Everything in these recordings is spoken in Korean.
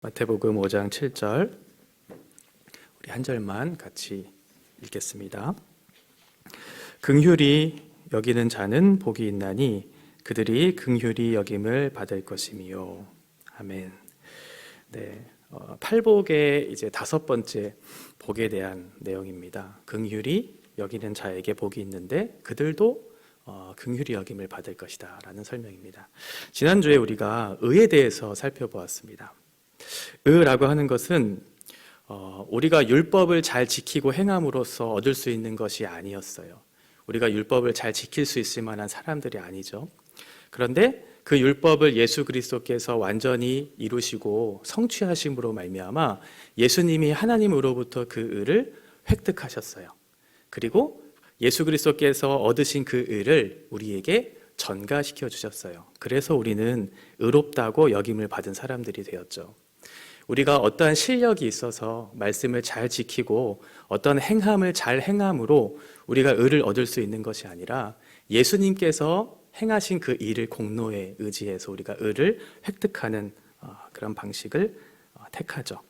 마태복음 5장 7절 우리 한 절만 같이 읽겠습니다. 긍휼히 여기는 자는 복이 있나니 그들이 긍휼히 여김을 받을 것이미요. 아멘. 네, 팔복의 이제 다섯 번째 복에 대한 내용입니다. 긍휼히 여기는 자에게 복이 있는데 그들도 긍휼히 여김을 받을 것이다 라는 설명입니다. 지난주에 우리가 의에 대해서 살펴보았습니다. 의라고 하는 것은 우리가 율법을 잘 지키고 행함으로써 얻을 수 있는 것이 아니었어요. 우리가 율법을 잘 지킬 수 있을 만한 사람들이 아니죠. 그런데 그 율법을 예수 그리스도께서 완전히 이루시고 성취하심으로 말미암아 예수님이 하나님으로부터 그 의를 획득하셨어요. 그리고 예수 그리스도께서 얻으신 그 의를 우리에게 전가시켜 주셨어요. 그래서 우리는 의롭다고 여김을 받은 사람들이 되었죠. 우리가 어떠한 실력이 있어서 말씀을 잘 지키고 어떤 행함을 잘 행함으로 우리가 의를 얻을 수 있는 것이 아니라 예수님께서 행하신 그 일을 공로에 의지해서 우리가 의를 획득하는 그런 방식을 택하죠.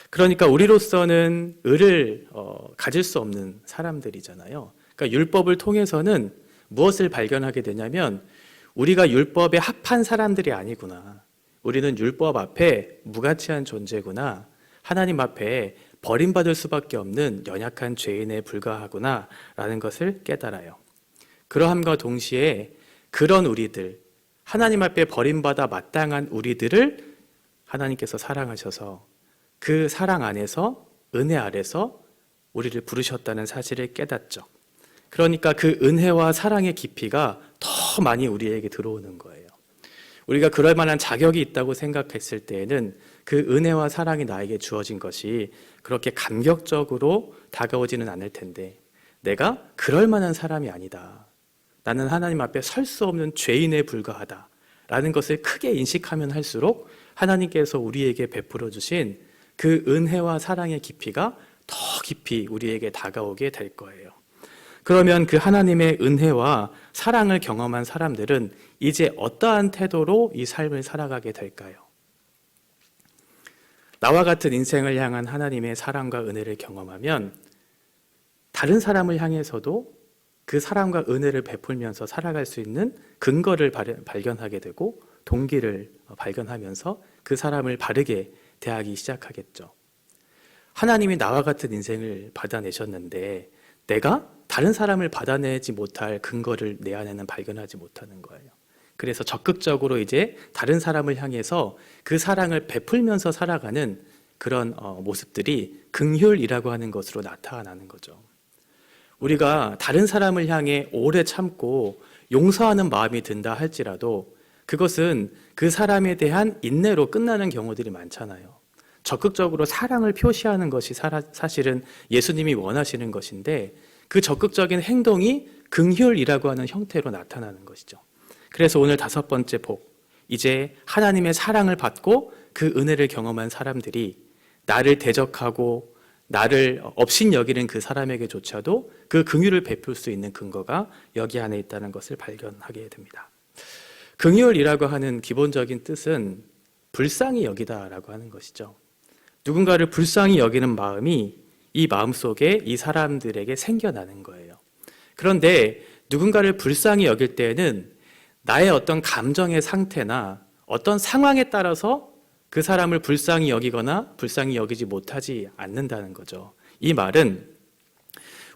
그러니까 우리로서는 의를 가질 수 없는 사람들이잖아요. 그러니까 율법을 통해서는 무엇을 발견하게 되냐면 우리가 율법에 합한 사람들이 아니구나. 우리는 율법 앞에 무가치한 존재구나. 하나님 앞에 버림받을 수밖에 없는 연약한 죄인에 불과하구나 라는 것을 깨달아요. 그러함과 동시에 그런 우리들, 하나님 앞에 버림받아 마땅한 우리들을 하나님께서 사랑하셔서 그 사랑 안에서 은혜 아래서 우리를 부르셨다는 사실을 깨닫죠. 그러니까 그 은혜와 사랑의 깊이가 더 많이 우리에게 들어오는 거예요. 우리가 그럴 만한 자격이 있다고 생각했을 때에는 그 은혜와 사랑이 나에게 주어진 것이 그렇게 감격적으로 다가오지는 않을 텐데 내가 그럴 만한 사람이 아니다. 나는 하나님 앞에 설 수 없는 죄인에 불과하다. 라는 것을 크게 인식하면 할수록 하나님께서 우리에게 베풀어 주신 그 은혜와 사랑의 깊이가 더 깊이 우리에게 다가오게 될 거예요. 그러면 그 하나님의 은혜와 사랑을 경험한 사람들은 이제 어떠한 태도로 이 삶을 살아가게 될까요? 나와 같은 인생을 향한 하나님의 사랑과 은혜를 경험하면 다른 사람을 향해서도 그 사랑과 은혜를 베풀면서 살아갈 수 있는 근거를 발견하게 되고 동기를 발견하면서 그 사람을 바르게 대하기 시작하겠죠. 하나님이 나와 같은 인생을 받아내셨는데 내가 다른 사람을 받아내지 못할 근거를 내 안에는 발견하지 못하는 거예요. 그래서 적극적으로 이제 다른 사람을 향해서 그 사랑을 베풀면서 살아가는 그런 모습들이 긍휼이라고 하는 것으로 나타나는 거죠. 우리가 다른 사람을 향해 오래 참고 용서하는 마음이 든다 할지라도 그것은 그 사람에 대한 인내로 끝나는 경우들이 많잖아요. 적극적으로 사랑을 표시하는 것이 사실은 예수님이 원하시는 것인데 그 적극적인 행동이 긍휼이라고 하는 형태로 나타나는 것이죠. 그래서 오늘 다섯 번째 복, 이제 하나님의 사랑을 받고 그 은혜를 경험한 사람들이 나를 대적하고 나를 업신여기는 그 사람에게조차도 그 긍휼을 베풀 수 있는 근거가 여기 안에 있다는 것을 발견하게 됩니다. 긍휼이라고 하는 기본적인 뜻은 불쌍히 여기다라고 하는 것이죠. 누군가를 불쌍히 여기는 마음이 이 마음속에 이 사람들에게 생겨나는 거예요. 그런데 누군가를 불쌍히 여길 때에는 나의 어떤 감정의 상태나 어떤 상황에 따라서 그 사람을 불쌍히 여기거나 불쌍히 여기지 못하지 않는다는 거죠. 이 말은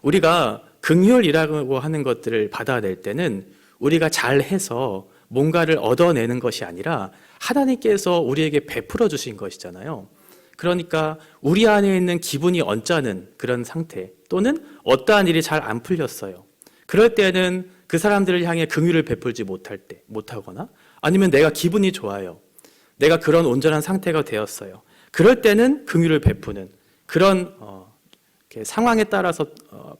우리가 긍휼이라고 하는 것들을 받아낼 때는 우리가 잘해서 뭔가를 얻어내는 것이 아니라 하나님께서 우리에게 베풀어 주신 것이잖아요. 그러니까 우리 안에 있는 기분이 언짢은 그런 상태 또는 어떠한 일이 잘 안 풀렸어요. 그럴 때는 그 사람들을 향해 긍휼을 베풀지 못하거나 아니면 내가 기분이 좋아요. 내가 그런 온전한 상태가 되었어요. 그럴 때는 긍휼을 베푸는 그런 상황에 따라서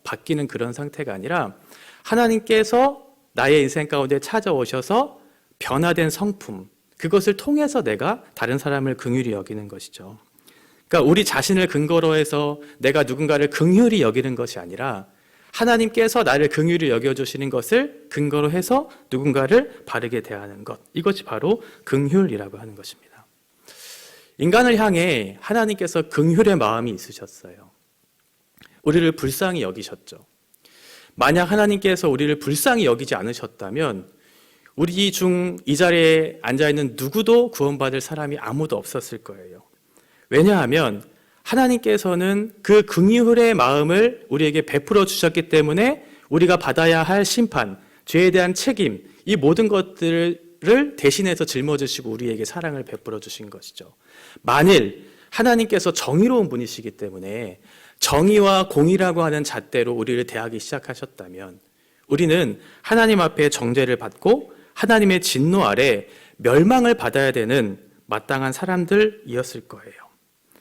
바뀌는 그런 상태가 아니라 하나님께서 나의 인생 가운데 찾아오셔서 변화된 성품, 그것을 통해서 내가 다른 사람을 긍휼히 여기는 것이죠. 그러니까 우리 자신을 근거로 해서 내가 누군가를 긍휼히 여기는 것이 아니라 하나님께서 나를 긍휼히 여겨주시는 것을 근거로 해서 누군가를 바르게 대하는 것, 이것이 바로 긍휼이라고 하는 것입니다. 인간을 향해 하나님께서 긍휼의 마음이 있으셨어요. 우리를 불쌍히 여기셨죠. 만약 하나님께서 우리를 불쌍히 여기지 않으셨다면 우리 중 이 자리에 앉아있는 누구도 구원받을 사람이 아무도 없었을 거예요. 왜냐하면 하나님께서는 그 긍휼의 마음을 우리에게 베풀어 주셨기 때문에 우리가 받아야 할 심판, 죄에 대한 책임, 이 모든 것들을 대신해서 짊어지시고 우리에게 사랑을 베풀어 주신 것이죠. 만일 하나님께서 정의로운 분이시기 때문에 정의와 공의라고 하는 잣대로 우리를 대하기 시작하셨다면 우리는 하나님 앞에 정죄를 받고 하나님의 진노 아래 멸망을 받아야 되는 마땅한 사람들이었을 거예요.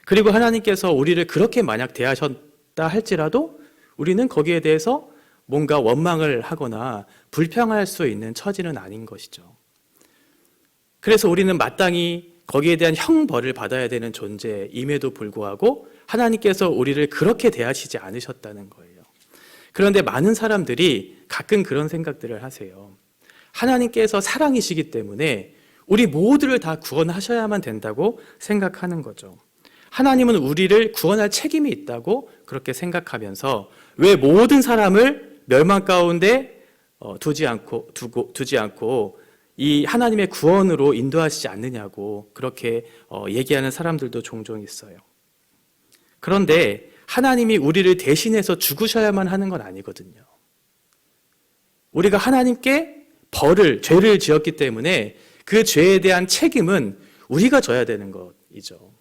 그리고 하나님께서 우리를 그렇게 만약 대하셨다 할지라도 우리는 거기에 대해서 뭔가 원망을 하거나 불평할 수 있는 처지는 아닌 것이죠. 그래서 우리는 마땅히 거기에 대한 형벌을 받아야 되는 존재임에도 불구하고 하나님께서 우리를 그렇게 대하시지 않으셨다는 거예요. 그런데 많은 사람들이 가끔 그런 생각들을 하세요. 하나님께서 사랑이시기 때문에 우리 모두를 다 구원하셔야만 된다고 생각하는 거죠. 하나님은 우리를 구원할 책임이 있다고 그렇게 생각하면서 왜 모든 사람을 멸망 가운데 두지 않고 이 하나님의 구원으로 인도하시지 않느냐고 그렇게 얘기하는 사람들도 종종 있어요. 그런데 하나님이 우리를 대신해서 죽으셔야만 하는 건 아니거든요. 우리가 하나님께 죄를 지었기 때문에 그 죄에 대한 책임은 우리가 져야 되는 것이죠.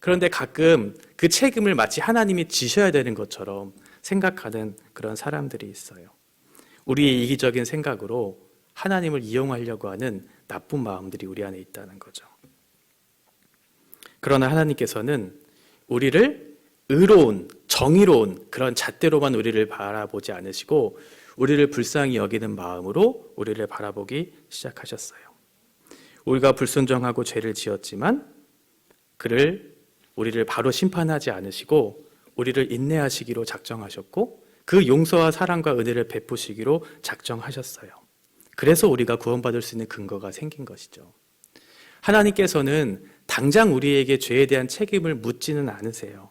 그런데 가끔 그 책임을 마치 하나님이 지셔야 되는 것처럼 생각하는 그런 사람들이 있어요. 우리의 이기적인 생각으로 하나님을 이용하려고 하는 나쁜 마음들이 우리 안에 있다는 거죠. 그러나 하나님께서는 우리를 의로운, 정의로운 그런 잣대로만 우리를 바라보지 않으시고 우리를 불쌍히 여기는 마음으로 우리를 바라보기 시작하셨어요. 우리가 불순종하고 죄를 지었지만 우리를 바로 심판하지 않으시고 우리를 인내하시기로 작정하셨고 그 용서와 사랑과 은혜를 베푸시기로 작정하셨어요. 그래서 우리가 구원받을 수 있는 근거가 생긴 것이죠. 하나님께서는 당장 우리에게 죄에 대한 책임을 묻지는 않으세요.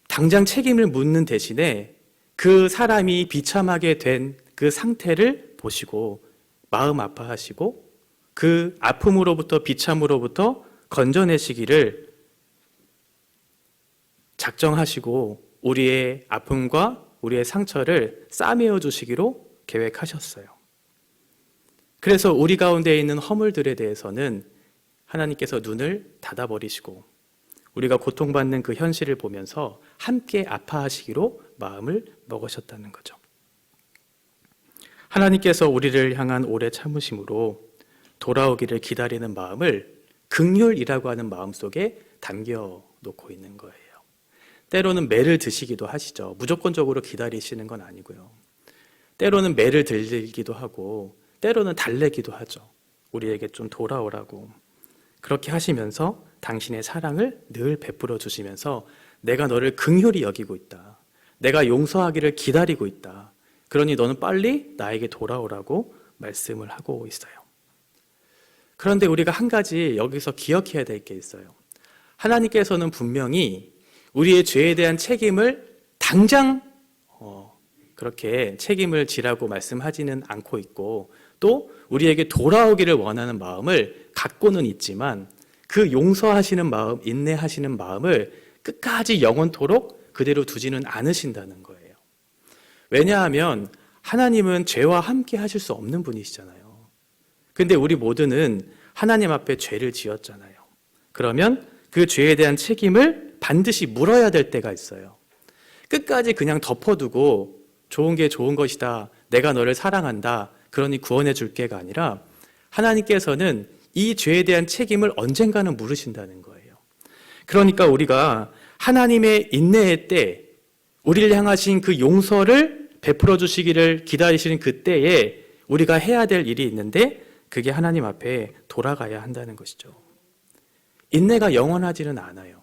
당장 책임을 묻는 대신에 그 사람이 비참하게 된 그 상태를 보시고 마음 아파하시고 그 아픔으로부터 비참으로부터 건져내시기를 작정하시고 우리의 아픔과 우리의 상처를 싸매어 주시기로 계획하셨어요. 그래서 우리 가운데 있는 허물들에 대해서는 하나님께서 눈을 닫아버리시고 우리가 고통받는 그 현실을 보면서 함께 아파하시기로 마음을 먹으셨다는 거죠. 하나님께서 우리를 향한 오래 참으심으로 돌아오기를 기다리는 마음을 긍휼이라고 하는 마음 속에 담겨 놓고 있는 거예요. 때로는 매를 드시기도 하시죠. 무조건적으로 기다리시는 건 아니고요. 때로는 매를 들기도 하고 때로는 달래기도 하죠. 우리에게 좀 돌아오라고. 그렇게 하시면서 당신의 사랑을 늘 베풀어 주시면서 내가 너를 긍휼히 여기고 있다. 내가 용서하기를 기다리고 있다. 그러니 너는 빨리 나에게 돌아오라고 말씀을 하고 있어요. 그런데 우리가 한 가지 여기서 기억해야 될 게 있어요. 하나님께서는 분명히 우리의 죄에 대한 책임을 당장 그렇게 책임을 지라고 말씀하지는 않고 있고 또 우리에게 돌아오기를 원하는 마음을 갖고는 있지만 그 용서하시는 마음, 인내하시는 마음을 끝까지 영원토록 그대로 두지는 않으신다는 거예요. 왜냐하면 하나님은 죄와 함께 하실 수 없는 분이시잖아요. 근데 우리 모두는 하나님 앞에 죄를 지었잖아요. 그러면 그 죄에 대한 책임을 반드시 물어야 될 때가 있어요. 끝까지 그냥 덮어두고 좋은 게 좋은 것이다. 내가 너를 사랑한다. 그러니 구원해 줄게가 아니라 하나님께서는 이 죄에 대한 책임을 언젠가는 물으신다는 거예요. 그러니까 우리가 하나님의 인내의 때 우리를 향하신 그 용서를 베풀어 주시기를 기다리시는 그때에 우리가 해야 될 일이 있는데 그게 하나님 앞에 돌아가야 한다는 것이죠. 인내가 영원하지는 않아요.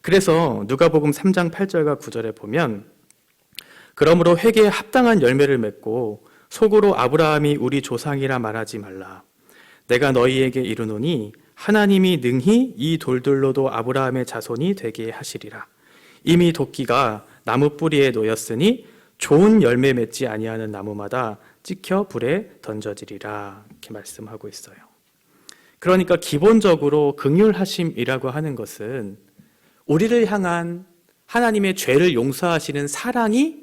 그래서 누가복음 3장 8절과 9절에 보면 그러므로 회개에 합당한 열매를 맺고 속으로 아브라함이 우리 조상이라 말하지 말라. 내가 너희에게 이르노니 하나님이 능히 이 돌들로도 아브라함의 자손이 되게 하시리라. 이미 도끼가 나무 뿌리에 놓였으니 좋은 열매 맺지 아니하는 나무마다 찍혀 불에 던져지리라. 이렇게 말씀하고 있어요. 그러니까 기본적으로 긍휼하심이라고 하는 것은 우리를 향한 하나님의 죄를 용서하시는 사랑이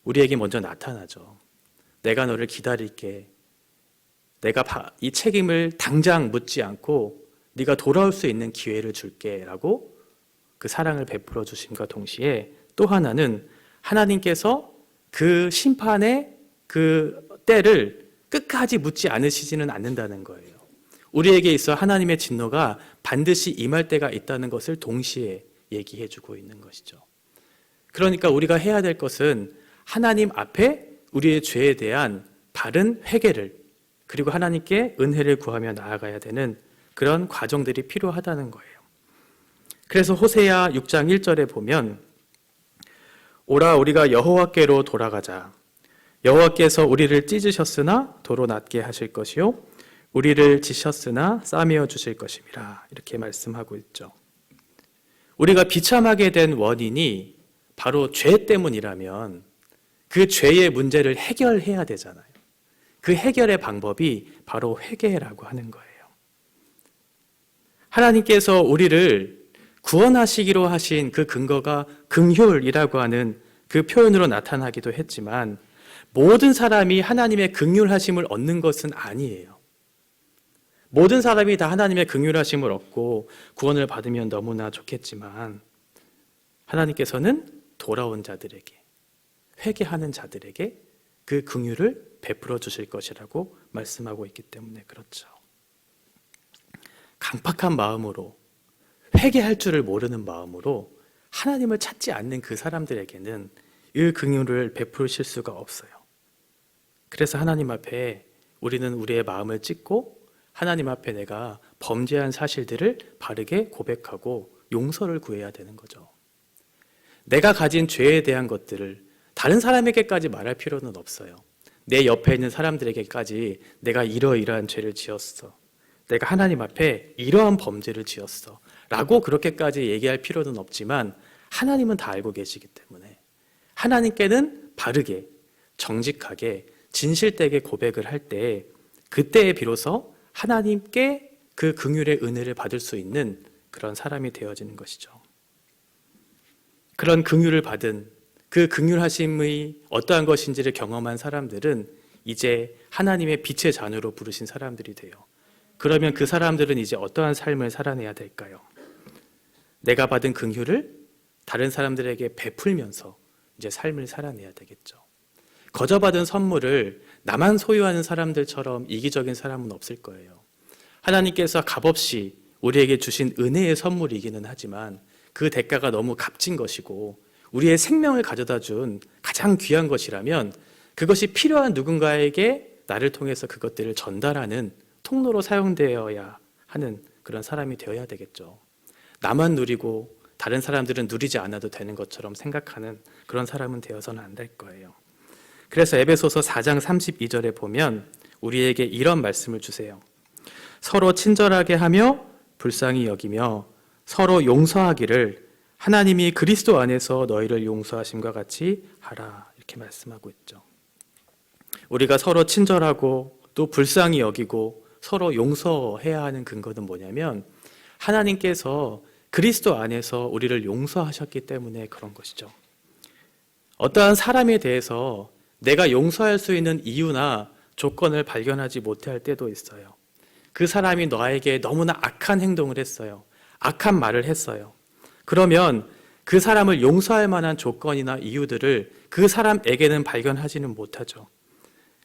우리에게 먼저 나타나죠. 내가 너를 기다릴게. 내가 이 책임을 당장 묻지 않고 네가 돌아올 수 있는 기회를 줄게 라고 그 사랑을 베풀어 주심과 동시에 또 하나는 하나님께서 그 심판의 그 때를 끝까지 묻지 않으시지는 않는다는 거예요. 우리에게 있어 하나님의 진노가 반드시 임할 때가 있다는 것을 동시에 얘기해 주고 있는 것이죠. 그러니까 우리가 해야 될 것은 하나님 앞에 우리의 죄에 대한 바른 회개를 그리고 하나님께 은혜를 구하며 나아가야 되는 그런 과정들이 필요하다는 거예요. 그래서 호세아 6장 1절에 보면 오라 우리가 여호와께로 돌아가자. 여호와께서 우리를 찢으셨으나 도로 낫게 하실 것이요 우리를 지셨으나 싸매어 주실 것임이라. 이렇게 말씀하고 있죠. 우리가 비참하게 된 원인이 바로 죄 때문이라면 그 죄의 문제를 해결해야 되잖아요. 그 해결의 방법이 바로 회개라고 하는 거예요. 하나님께서 우리를 구원하시기로 하신 그 근거가 긍휼이라고 하는 그 표현으로 나타나기도 했지만 모든 사람이 하나님의 긍휼하심을 얻는 것은 아니에요. 모든 사람이 다 하나님의 긍휼하심을 얻고 구원을 받으면 너무나 좋겠지만 하나님께서는 돌아온 자들에게 회개하는 자들에게 그 긍휼을 베풀어 주실 것이라고 말씀하고 있기 때문에 그렇죠. 강팍한 마음으로 회개할 줄을 모르는 마음으로 하나님을 찾지 않는 그 사람들에게는 이 긍휼을 베푸실 수가 없어요. 그래서 하나님 앞에 우리는 우리의 마음을 찢고 하나님 앞에 내가 범죄한 사실들을 바르게 고백하고 용서를 구해야 되는 거죠. 내가 가진 죄에 대한 것들을 다른 사람에게까지 말할 필요는 없어요. 내 옆에 있는 사람들에게까지 내가 이러이러한 죄를 지었어. 내가 하나님 앞에 이러한 범죄를 지었어. 라고 그렇게까지 얘기할 필요는 없지만 하나님은 다 알고 계시기 때문에 하나님께는 바르게 정직하게 진실되게 고백을 할 때 그때에 비로소 하나님께 그 긍휼의 은혜를 받을 수 있는 그런 사람이 되어지는 것이죠. 그런 긍휼을 받은 그 긍휼하심의 어떠한 것인지를 경험한 사람들은 이제 하나님의 빛의 자녀로 부르신 사람들이 돼요. 그러면 그 사람들은 이제 어떠한 삶을 살아내야 될까요? 내가 받은 긍휼을 다른 사람들에게 베풀면서 이제 삶을 살아내야 되겠죠. 거저받은 선물을 나만 소유하는 사람들처럼 이기적인 사람은 없을 거예요. 하나님께서 값없이 우리에게 주신 은혜의 선물이기는 하지만 그 대가가 너무 값진 것이고 우리의 생명을 가져다 준 가장 귀한 것이라면 그것이 필요한 누군가에게 나를 통해서 그것들을 전달하는 통로로 사용되어야 하는 그런 사람이 되어야 되겠죠. 나만 누리고 다른 사람들은 누리지 않아도 되는 것처럼 생각하는 그런 사람은 되어서는 안 될 거예요. 그래서 에베소서 4장 32절에 보면 우리에게 이런 말씀을 주세요. 서로 친절하게 하며 불쌍히 여기며 서로 용서하기를 하나님이 그리스도 안에서 너희를 용서하심과 같이 하라. 이렇게 말씀하고 있죠. 우리가 서로 친절하고 또 불쌍히 여기고 서로 용서해야 하는 근거는 뭐냐면 하나님께서 그리스도 안에서 우리를 용서하셨기 때문에 그런 것이죠. 어떠한 사람에 대해서 내가 용서할 수 있는 이유나 조건을 발견하지 못할 때도 있어요. 그 사람이 너에게 너무나 악한 행동을 했어요. 악한 말을 했어요. 그러면 그 사람을 용서할 만한 조건이나 이유들을 그 사람에게는 발견하지는 못하죠.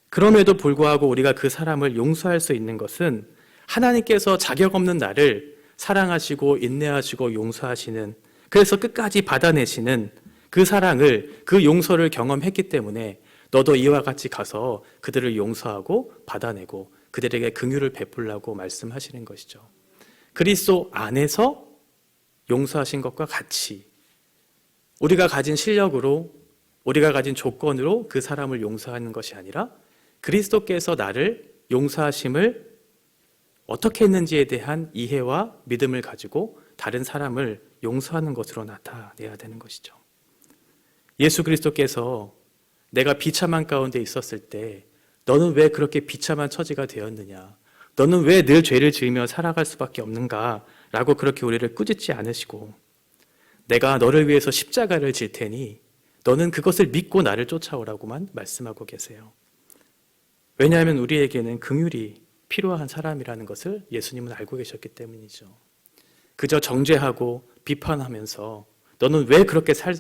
그럼에도 불구하고 우리가 그 사람을 용서할 수 있는 것은 하나님께서 자격 없는 나를 사랑하시고 인내하시고 용서하시는, 그래서 끝까지 받아내시는 그 사랑을, 그 용서를 경험했기 때문에 너도 이와 같이 가서 그들을 용서하고 받아내고 그들에게 긍휼을 베풀라고 말씀하시는 것이죠. 그리스도 안에서 용서하신 것과 같이 우리가 가진 실력으로, 우리가 가진 조건으로 그 사람을 용서하는 것이 아니라 그리스도께서 나를 용서하심을 어떻게 했는지에 대한 이해와 믿음을 가지고 다른 사람을 용서하는 것으로 나타내야 되는 것이죠. 예수 그리스도께서 내가 비참한 가운데 있었을 때 너는 왜 그렇게 비참한 처지가 되었느냐? 너는 왜 늘 죄를 지으며 살아갈 수밖에 없는가? 라고 그렇게 우리를 꾸짖지 않으시고 내가 너를 위해서 십자가를 질 테니 너는 그것을 믿고 나를 쫓아오라고만 말씀하고 계세요. 왜냐하면 우리에게는 긍휼이 필요한 사람이라는 것을 예수님은 알고 계셨기 때문이죠. 그저 정죄하고 비판하면서 너는 왜 그렇게 살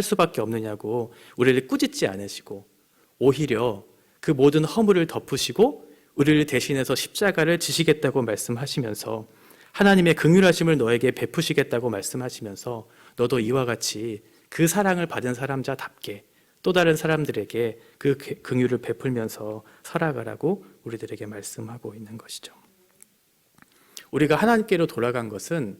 수밖에 없느냐고 우리를 꾸짖지 않으시고 오히려 그 모든 허물을 덮으시고 우리를 대신해서 십자가를 지시겠다고 말씀하시면서 하나님의 긍휼하심을 너에게 베푸시겠다고 말씀하시면서 너도 이와 같이 그 사랑을 받은 사람자답게 또 다른 사람들에게 그 긍휼을 베풀면서 살아가라고 우리들에게 말씀하고 있는 것이죠. 우리가 하나님께로 돌아간 것은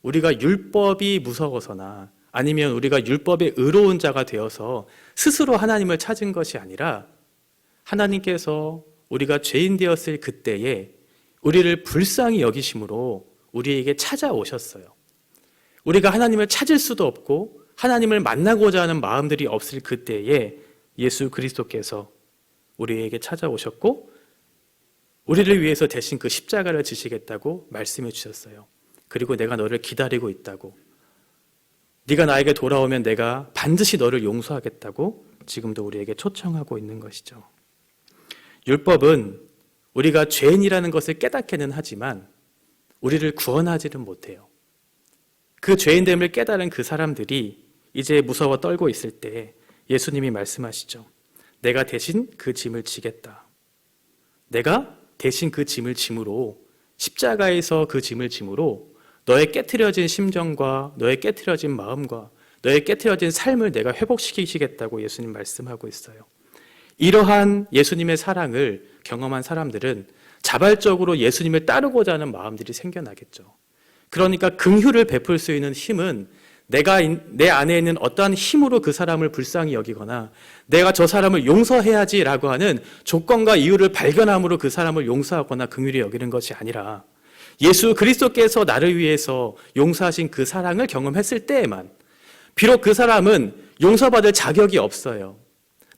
우리가 율법이 무서워서나 아니면 우리가 율법에 의로운 자가 되어서 스스로 하나님을 찾은 것이 아니라 하나님께서 우리가 죄인 되었을 그때에 우리를 불쌍히 여기심으로 우리에게 찾아오셨어요. 우리가 하나님을 찾을 수도 없고 하나님을 만나고자 하는 마음들이 없을 그때에 예수 그리스도께서 우리에게 찾아오셨고 우리를 위해서 대신 그 십자가를 지시겠다고 말씀해 주셨어요. 그리고 내가 너를 기다리고 있다고, 네가 나에게 돌아오면 내가 반드시 너를 용서하겠다고 지금도 우리에게 초청하고 있는 것이죠. 율법은 우리가 죄인이라는 것을 깨닫게는 하지만 우리를 구원하지는 못해요. 그 죄인됨을 깨달은 그 사람들이 이제 무서워 떨고 있을 때 예수님이 말씀하시죠. 내가 대신 그 짐을 지겠다. 내가 대신 그 짐을 짐으로, 십자가에서 그 짐을 짐으로 너의 깨트려진 심정과 너의 깨트려진 마음과 너의 깨트려진 삶을 내가 회복시키시겠다고 예수님 말씀하고 있어요. 이러한 예수님의 사랑을 경험한 사람들은 자발적으로 예수님을 따르고자 하는 마음들이 생겨나겠죠. 그러니까 긍휼을 베풀 수 있는 힘은 내가 내 안에 있는 어떠한 힘으로 그 사람을 불쌍히 여기거나 내가 저 사람을 용서해야지라고 하는 조건과 이유를 발견함으로 그 사람을 용서하거나 긍휼히 여기는 것이 아니라 예수 그리스도께서 나를 위해서 용서하신 그 사랑을 경험했을 때에만 비록 그 사람은 용서받을 자격이 없어요.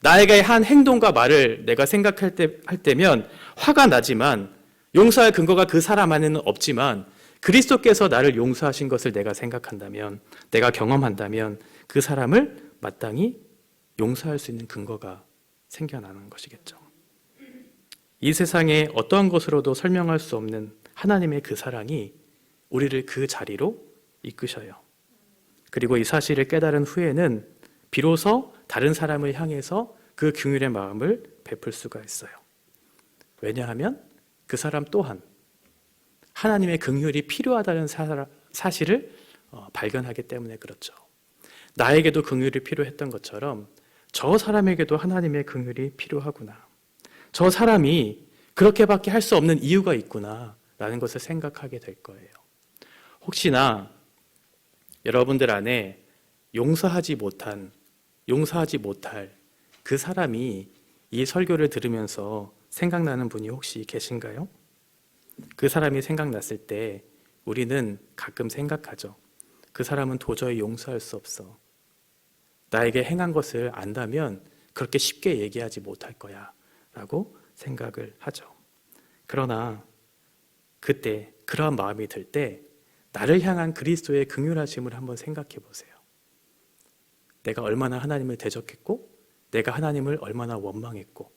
나에게 한 행동과 말을 내가 생각할 때면 화가 나지만 용서할 근거가 그 사람 안에는 없지만 그리스도께서 나를 용서하신 것을 내가 생각한다면, 내가 경험한다면 그 사람을 마땅히 용서할 수 있는 근거가 생겨나는 것이겠죠. 이 세상에 어떠한 것으로도 설명할 수 없는 하나님의 그 사랑이 우리를 그 자리로 이끄셔요. 그리고 이 사실을 깨달은 후에는 비로소 다른 사람을 향해서 그 긍휼의 마음을 베풀 수가 있어요. 왜냐하면 그 사람 또한 하나님의 긍휼이 필요하다는 사실을 발견하기 때문에 그렇죠. 나에게도 긍휼이 필요했던 것처럼 저 사람에게도 하나님의 긍휼이 필요하구나. 저 사람이 그렇게밖에 할 수 없는 이유가 있구나 라는 것을 생각하게 될 거예요. 혹시나 여러분들 안에 용서하지 못할 그 사람이 이 설교를 들으면서 생각나는 분이 혹시 계신가요? 그 사람이 생각났을 때 우리는 가끔 생각하죠. 그 사람은 도저히 용서할 수 없어. 나에게 행한 것을 안다면 그렇게 쉽게 얘기하지 못할 거야 라고 생각을 하죠. 그러나 그때 그러한 마음이 들 때 나를 향한 그리스도의 긍휼하심을 한번 생각해 보세요. 내가 얼마나 하나님을 대적했고 내가 하나님을 얼마나 원망했고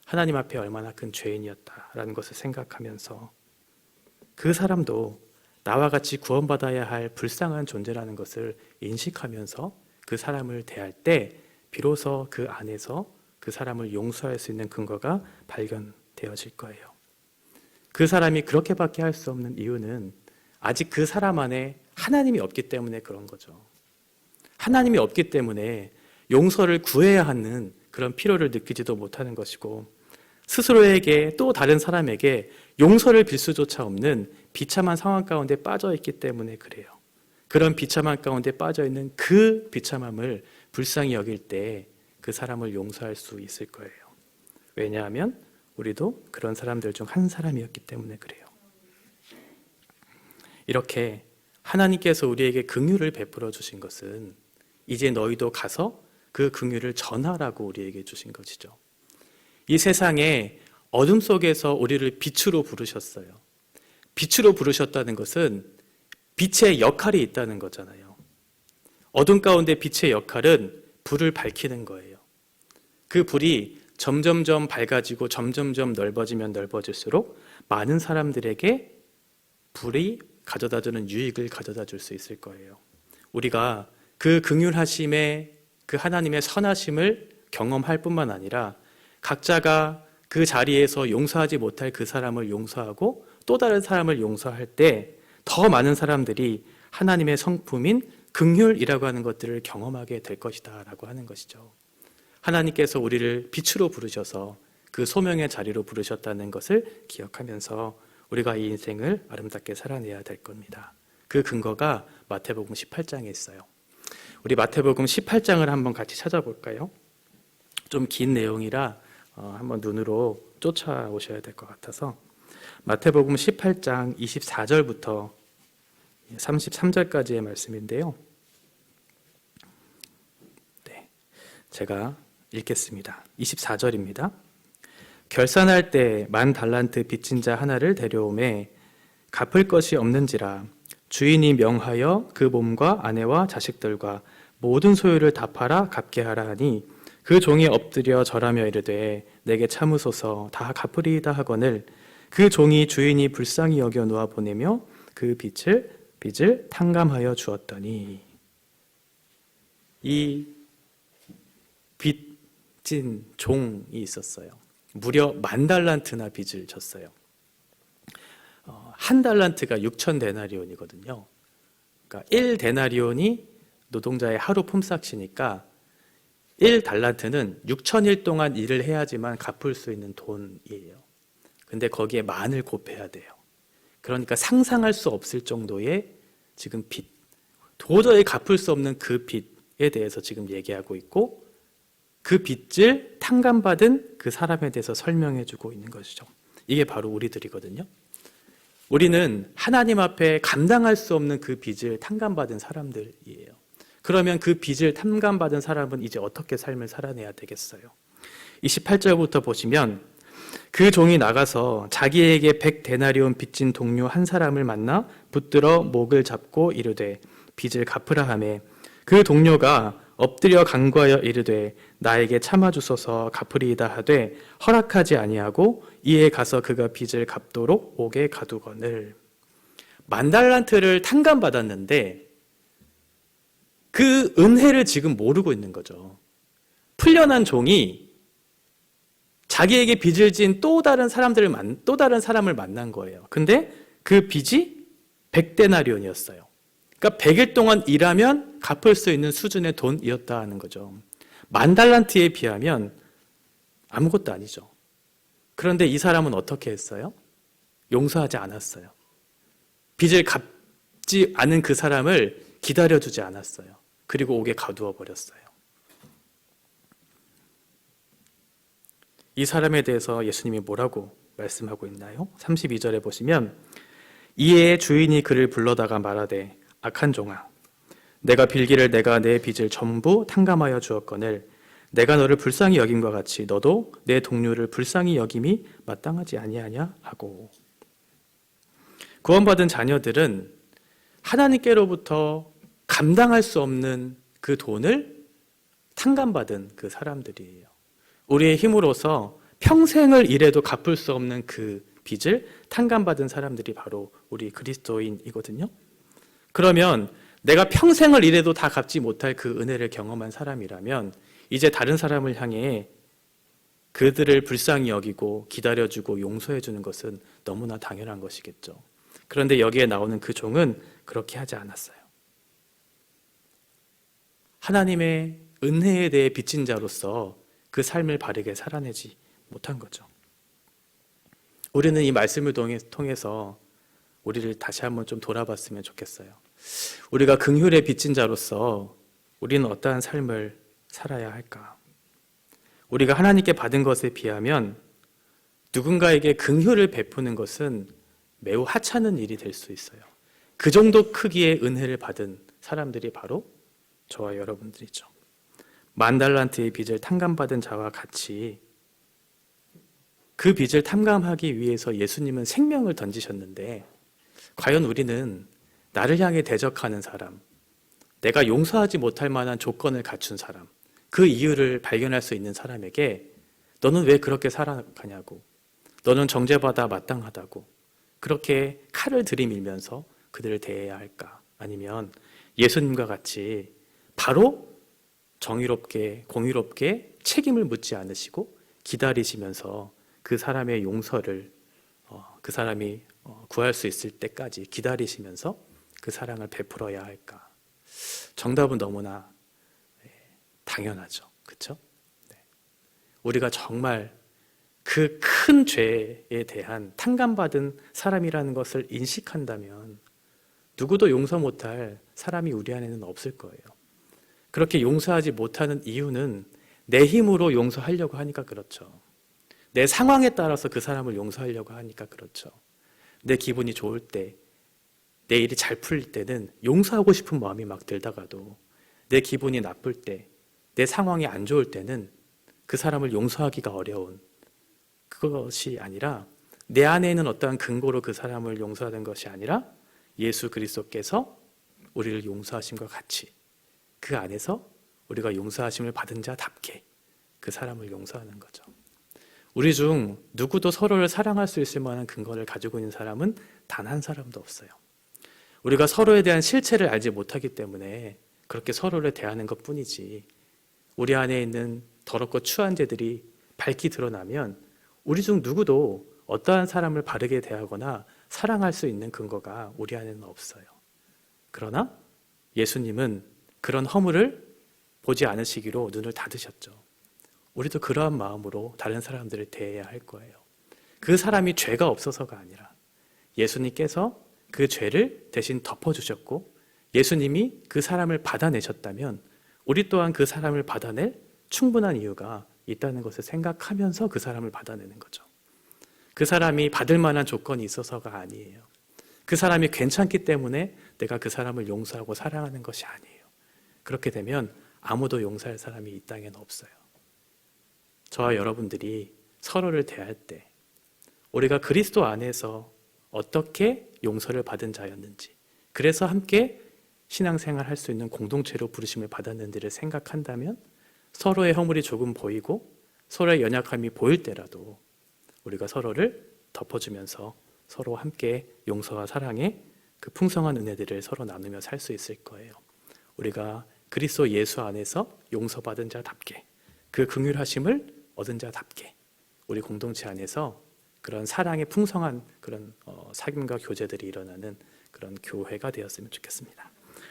하나님 앞에 얼마나 큰 죄인이었다라는 것을 생각하면서 그 사람도 나와 같이 구원받아야 할 불쌍한 존재라는 것을 인식하면서 그 사람을 대할 때 비로소 그 안에서 그 사람을 용서할 수 있는 근거가 발견되어질 거예요. 그 사람이 그렇게밖에 할 수 없는 이유는 아직 그 사람 안에 하나님이 없기 때문에 그런 거죠. 하나님이 없기 때문에 용서를 구해야 하는 그런 필요를 느끼지도 못하는 것이고 스스로에게 또 다른 사람에게 용서를 빌 수조차 없는 비참한 상황 가운데 빠져 있기 때문에 그래요. 그런 비참한 가운데 빠져 있는 그 비참함을 불쌍히 여길 때 그 사람을 용서할 수 있을 거예요. 왜냐하면 우리도 그런 사람들 중 한 사람이었기 때문에 그래요. 이렇게 하나님께서 우리에게 긍휼을 베풀어 주신 것은 이제 너희도 가서 그 긍휼을 전하라고 우리에게 주신 것이죠. 이 세상에 어둠 속에서 우리를 빛으로 부르셨어요. 빛으로 부르셨다는 것은 빛의 역할이 있다는 거잖아요. 어둠 가운데 빛의 역할은 불을 밝히는 거예요. 그 불이 점점점 밝아지고 점점점 넓어지면 넓어질수록 많은 사람들에게 불이 가져다주는 유익을 가져다 줄 수 있을 거예요. 우리가 그 긍휼하심의 그 하나님의 선하심을 경험할 뿐만 아니라 각자가 그 자리에서 용서하지 못할 그 사람을 용서하고 또 다른 사람을 용서할 때 더 많은 사람들이 하나님의 성품인 긍휼이라고 하는 것들을 경험하게 될 것이다 라고 하는 것이죠. 하나님께서 우리를 빛으로 부르셔서 그 소명의 자리로 부르셨다는 것을 기억하면서 우리가 이 인생을 아름답게 살아내야 될 겁니다. 그 근거가 마태복음 18장에 있어요. 우리 마태복음 18장을 한번 같이 찾아볼까요? 좀 긴 내용이라 한번 눈으로 쫓아오셔야 될 것 같아서 마태복음 18장 24절부터 33절까지의 말씀인데요. 네, 제가 읽겠습니다. 24절입니다. 결산할 때 10,000달란트 빚진 자 하나를 데려오매 갚을 것이 없는지라 주인이 명하여 그 몸과 아내와 자식들과 모든 소유를 다 팔아 갚게 하라 하니 그 종이 엎드려 절하며 이르되 내게 참으소서 다 갚으리이다 하거늘 그 종이 주인이 불쌍히 여겨 놓아 보내며 그 빚을 탕감하여 주었더니 이 빚진 종이 있었어요. 무려 10,000달란트나 빚을 졌어요. 1달란트가 6,000데나리온이거든요. 그러니까 1데나리온이 노동자의 하루 품삯이니까 1달란트는 6,000일 동안 일을 해야지만 갚을 수 있는 돈이에요. 근데 거기에 만을 곱해야 돼요. 그러니까 상상할 수 없을 정도의 지금 빚, 도저히 갚을 수 없는 그 빚에 대해서 지금 얘기하고 있고 그 빚을 탕감받은 그 사람에 대해서 설명해 주고 있는 것이죠. 이게 바로 우리들이거든요. 우리는 하나님 앞에 감당할 수 없는 그 빚을 탕감받은 사람들이에요. 그러면 그 빚을 탕감받은 사람은 이제 어떻게 삶을 살아내야 되겠어요? 28절부터 보시면 그 종이 나가서 자기에게 100데나리온 빚진 동료 한 사람을 만나 붙들어 목을 잡고 이르되 빚을 갚으라 하매 그 동료가 엎드려 간구하여 이르되 나에게 참아주소서 갚으리이다 하되 허락하지 아니하고 이에 가서 그가 빚을 갚도록 옥에 가두거늘. 10,000달란트를 탕감받았는데 그 은혜를 지금 모르고 있는 거죠. 풀려난 종이 자기에게 빚을 진 또 다른 사람을 만난 거예요. 근데 그 빚이 100데나리온이었어요. 그러니까 100일 동안 일하면 갚을 수 있는 수준의 돈이었다는 거죠. 10,000달란트에 비하면 아무것도 아니죠. 그런데 이 사람은 어떻게 했어요? 용서하지 않았어요. 빚을 갚지 않은 그 사람을 기다려주지 않았어요. 그리고 옥에 가두어 버렸어요. 이 사람에 대해서 예수님이 뭐라고 말씀하고 있나요? 32절에 보시면 이에 주인이 그를 불러다가 말하되 악한 종아 내가 빌기를 내가 내 빚을 전부 탕감하여 주었거늘 내가 너를 불쌍히 여김과 같이 너도 내 동료를 불쌍히 여김이 마땅하지 아니하냐 하고. 구원받은 자녀들은 하나님께로부터 감당할 수 없는 그 돈을 탕감받은 그 사람들이에요. 우리의 힘으로서 평생을 일해도 갚을 수 없는 그 빚을 탕감받은 사람들이 바로 우리 그리스도인이거든요. 그러면 내가 평생을 일해도 다 갚지 못할 그 은혜를 경험한 사람이라면 이제 다른 사람을 향해 그들을 불쌍히 여기고 기다려주고 용서해주는 것은 너무나 당연한 것이겠죠. 그런데 여기에 나오는 그 종은 그렇게 하지 않았어요. 하나님의 은혜에 대해 빚진 자로서 그 삶을 바르게 살아내지 못한 거죠. 우리는 이 말씀을 통해서 우리를 다시 한번 좀 돌아봤으면 좋겠어요. 우리가 긍휼에 빚진 자로서 우리는 어떠한 삶을 살아야 할까? 우리가 하나님께 받은 것에 비하면 누군가에게 긍휼을 베푸는 것은 매우 하찮은 일이 될 수 있어요. 그 정도 크기의 은혜를 받은 사람들이 바로 저와 여러분들이죠. 10,000달란트의 빚을 탕감받은 자와 같이 그 빚을 탕감하기 위해서 예수님은 생명을 던지셨는데, 과연 우리는 나를 향해 대적하는 사람, 내가 용서하지 못할 만한 조건을 갖춘 사람, 그 이유를 발견할 수 있는 사람에게 너는 왜 그렇게 살아가냐고, 너는 정죄받아 마땅하다고 그렇게 칼을 들이밀면서 그들을 대해야 할까? 아니면 예수님과 같이 바로 정의롭게 공의롭게 책임을 묻지 않으시고 기다리시면서 그 사람의 용서를 그 사람이 구할 수 있을 때까지 기다리시면서 그 사랑을 베풀어야 할까? 정답은 너무나 당연하죠. 그렇죠? 우리가 정말 그 큰 죄에 대한 탕감받은 사람이라는 것을 인식한다면 누구도 용서 못할 사람이 우리 안에는 없을 거예요. 그렇게 용서하지 못하는 이유는 내 힘으로 용서하려고 하니까 그렇죠. 내 상황에 따라서 그 사람을 용서하려고 하니까 그렇죠. 내 기분이 좋을 때, 내 일이 잘 풀릴 때는 용서하고 싶은 마음이 막 들다가도 내 기분이 나쁠 때, 내 상황이 안 좋을 때는 그 사람을 용서하기가 어려운 그것이 아니라, 내 안에 있는 어떠한 근거로 그 사람을 용서하는 것이 아니라 예수 그리스도께서 우리를 용서하심과 같이 그 안에서 우리가 용서하심을 받은 자답게 그 사람을 용서하는 거죠. 우리 중 누구도 서로를 사랑할 수 있을 만한 근거를 가지고 있는 사람은 단 한 사람도 없어요. 우리가 서로에 대한 실체를 알지 못하기 때문에 그렇게 서로를 대하는 것뿐이지, 우리 안에 있는 더럽고 추한 죄들이 밝히 드러나면 우리 중 누구도 어떠한 사람을 바르게 대하거나 사랑할 수 있는 근거가 우리 안에는 없어요. 그러나 예수님은 그런 허물을 보지 않으시기로 눈을 닫으셨죠. 우리도 그러한 마음으로 다른 사람들을 대해야 할 거예요. 그 사람이 죄가 없어서가 아니라 예수님께서 그 죄를 대신 덮어주셨고, 예수님이 그 사람을 받아내셨다면 우리 또한 그 사람을 받아낼 충분한 이유가 있다는 것을 생각하면서 그 사람을 받아내는 거죠. 그 사람이 받을 만한 조건이 있어서가 아니에요. 그 사람이 괜찮기 때문에 내가 그 사람을 용서하고 사랑하는 것이 아니에요. 그렇게 되면 아무도 용서할 사람이 이 땅에는 없어요. 저와 여러분들이 서로를 대할 때 우리가 그리스도 안에서 어떻게 용서를 받은 자였는지, 그래서 함께 신앙생활 할 수 있는 공동체로 부르심을 받았는지를 생각한다면 서로의 허물이 조금 보이고 서로의 연약함이 보일 때라도 우리가 서로를 덮어주면서 서로 함께 용서와 사랑의 그 풍성한 은혜들을 서로 나누며 살 수 있을 거예요. 우리가 그리스도 예수 안에서 용서받은 자답게, 그 긍휼하심을 얻은 자답게 우리 공동체 안에서 그런 사랑의 풍성한 그런 사귐과 교제들이 일어나는 그런 교회가 되었으면 좋겠습니다.